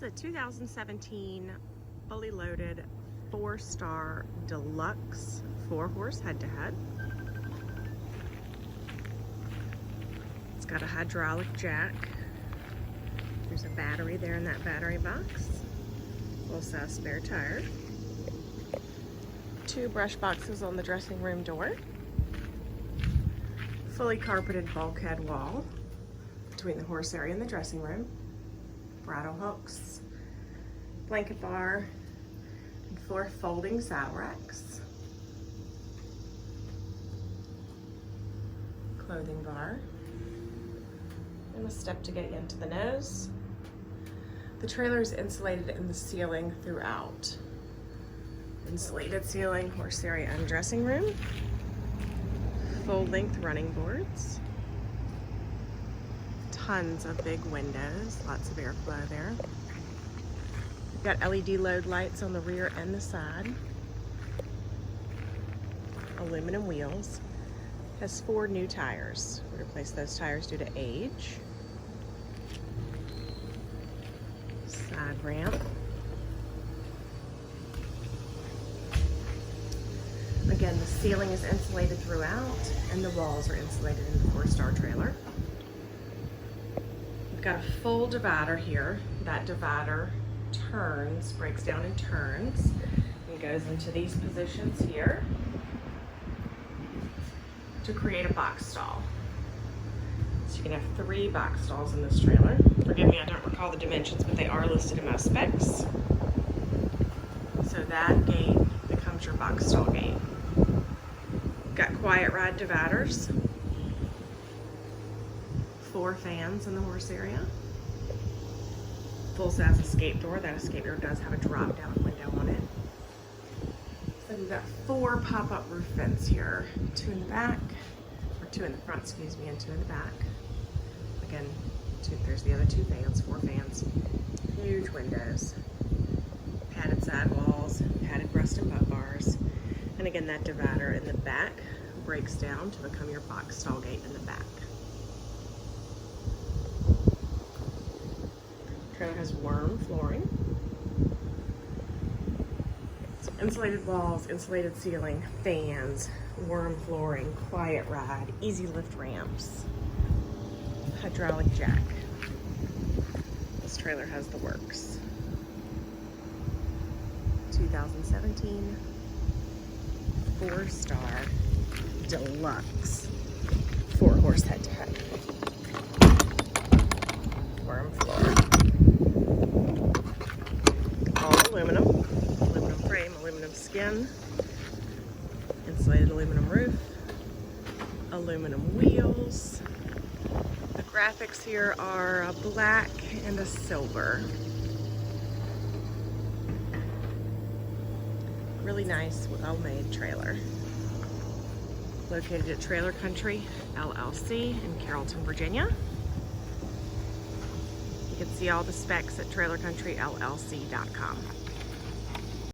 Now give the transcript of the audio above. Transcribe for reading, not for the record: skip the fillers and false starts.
This is a 2017 fully loaded 4-star deluxe 4-horse head-to-head. It's got a hydraulic jack. There's a battery there in that battery box. Full-size spare tire. 2 brush boxes on the dressing room door. Fully carpeted bulkhead wall between the horse area and the dressing room. Bridle hooks, blanket bar, and 4 folding saddle racks. Clothing bar. And a step to get you into the nose. The trailer is insulated in the ceiling throughout. Insulated ceiling, horse area and dressing room. Full-length running boards. Tons of big windows, lots of airflow there. We've got LED load lights on the rear and the side. Aluminum wheels. Has 4 new tires. We replaced those tires due to age. Side ramp. Again, the ceiling is insulated throughout and the walls are insulated in the 4-star trailer. We've got a full divider here. That divider turns, breaks down and turns, and goes into these positions here to create a box stall. So you can have 3 box stalls in this trailer. Forgive me, I don't recall the dimensions, but they are listed in my specs. So that gate becomes your box stall gate. We've got quiet ride dividers. 4 fans in the horse area. Full-size escape door. That escape door does have a drop-down window on it. So we've got 4 pop-up roof vents here. 2 in the back, or 2 in the front, excuse me, and 2 in the back. Again, there's the other 2 fans, 4 fans. Huge windows. Padded side walls, padded breast and butt bars. And again, that divider in the back breaks down to become your box stall gate in the back. Trailer has WERM flooring. So insulated walls, insulated ceiling, fans, WERM flooring, quiet ride, easy lift ramps, hydraulic jack. This trailer has the works. 2017 4-star deluxe 4-horse head-to-head. WERM floor. All aluminum. Aluminum frame, aluminum skin. Insulated aluminum roof. Aluminum wheels. The graphics here are a black and a silver. Really nice, well-made trailer. Located at Trailer Country, LLC in Carrollton, Virginia. You can see all the specs at trailercountryllc.com.